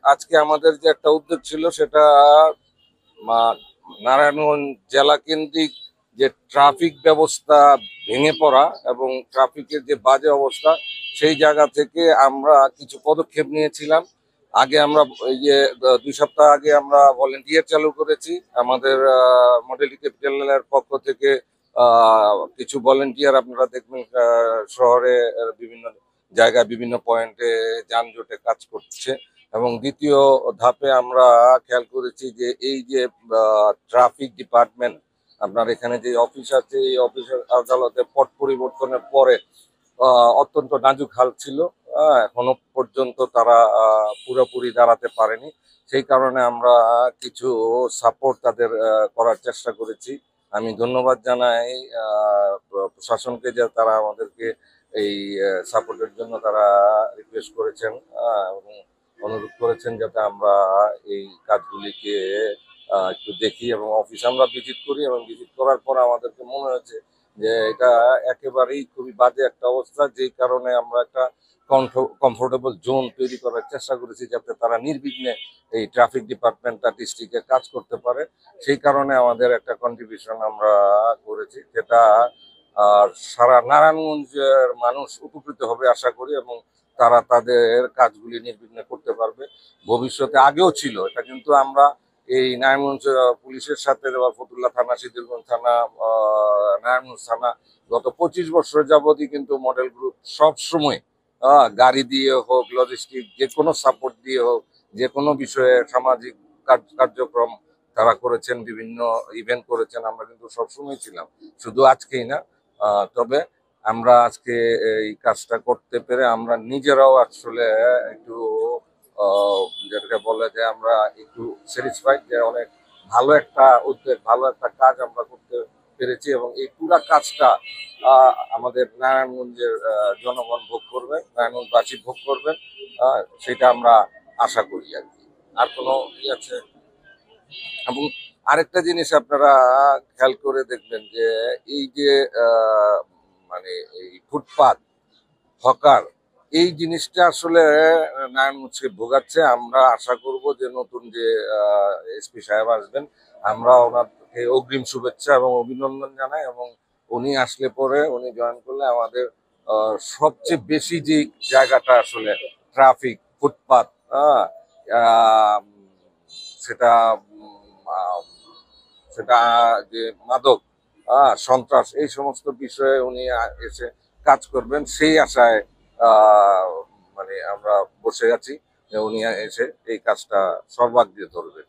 আজকে আমাদের যে একটা উদ্যোগ ছিল সেটা নারায়ণগঞ্জ জেলা কেন্দ্রিক যে ট্রাফিক ব্যবস্থা ভেঙে পড়া এবং ট্রাফিকের যে বাজে অবস্থা, সেই জায়গা থেকে আমরা কিছু পদক্ষেপ নিয়েছিলাম। আগে আমরা এই যে 2 সপ্তাহ আগে আমরা ভলেন্টিয়ার চালু করেছি আমাদের মডেলিটি ক্যাপিটালের পক্ষ থেকে। কিছু ভলেন্টিয়ার আপনারা দেখবেন শহরে বিভিন্ন জায়গায় বিভিন্ন পয়েন্টে যানজটে কাজ করছে। এবং দ্বিতীয় ধাপে আমরা খেয়াল করেছি যে এই যে ট্রাফিক ডিপার্টমেন্ট, আপনার এখানে যে অফিস আছে, এই অফিসের আদালতে পট পরিবর্তনের পরে অত্যন্ত নাজুক হাল ছিল। এখনো পর্যন্ত তারা পুরোপুরি দাঁড়াতে পারেনি। সেই কারণে আমরা কিছু সাপোর্ট তাদের করার চেষ্টা করেছি। আমি ধন্যবাদ জানাই প্রশাসনকে যে তারা আমাদেরকে এই সাপোর্টের জন্য তারা রিকোয়েস্ট করেছেন এবং অনুরোধ করেছেন যাতে আমরা এই কাজগুলিকে একটু দেখি এবং অফিস আমরা ভিজিট করি। এবং ভিজিট করার পর আমাদেরকে মনে হয়েছে যে এটা একেবারেই খুবই বাজে একটা অবস্থা, যেই কারণে আমরা একটা কমফোর্টেবল জোন তৈরি করার চেষ্টা করেছি যাতে তারা নির্বিঘ্নে এই ট্রাফিক ডিপার্টমেন্টটা ডিস্ট্রিক্টে কাজ করতে পারে। সেই কারণে আমাদের একটা কন্ট্রিবিউশন আমরা করেছি, যেটা সারা নারায়ণগঞ্জের মানুষ উপকৃত হবে আশা করি, এবং তারা তাদের কাজগুলি নির্বিঘ্নে করতে পারবে। ভবিষ্যতে আগেও ছিল এটা, কিন্তু আমরা এই নারায়ণগঞ্জ পুলিশের সাথে ফতুল্লা থানা, সিদ্ধিরগঞ্জ থানা, নারায়ণগঞ্জ থানা গত 25 বছর যাবতই কিন্তু মডেল গ্রুপ সব সময় গাড়ি দিয়ে হোক, লজিস্টিক যে কোনো সাপোর্ট দিয়ে হোক, যে কোনো বিষয়ে সামাজিক কার্যক্রম তারা করেছেন, বিভিন্ন ইভেন্ট করেছেন। আমরা কিন্তু সবসময় ছিলাম, শুধু আজকেই না। তবে আমরা আজকে এই কাজটা করতে পেরে আমরা নিজেরাও আসলে একটু যেটাকে বলে যে আমরা একটু স্যাটিসফাইড, যে অনেক ভালো একটা উদ্যোগ, ভালো একটা কাজ আমরা করতে পেরেছি। এবং এই পুরা কাজটা আমাদের নারায়ণগঞ্জের জনগণ ভোগ করবে, নারায়ণগঞ্জবাসী ভোগ করবেন, সেটা আমরা আশা করি আর কি। আর কোনো ই আছে? এবং আরেকটা জিনিস আপনারা খেয়াল করে দেখবেন যে এই যে মানে এই ফুটপাত হকার, এই জিনিসটা আসলে নারায়ণগঞ্জকে ভোগাচ্ছে। আমরা আশা করব যে নতুন যে এসপি সাহেব আসবেন, আমরা ওনাকে অগ্রিম শুভেচ্ছা এবং অভিনন্দন জানাই। এবং উনি আসলে পরে, উনি জয়েন করলে আমাদের সবচেয়ে বেশি যে জায়গাটা আসলে ট্রাফিক, ফুটপাত, আহ, সেটা সেটা যে মাদক, সন্ত্রাস, এই সমস্ত বিষয়ে উনি এসে কাজ করবেন সেই আশায় আহ, মানে আমরা বসে আছি যে উনি এসে এই কাজটা সর্বাগ্রে ধরবেন।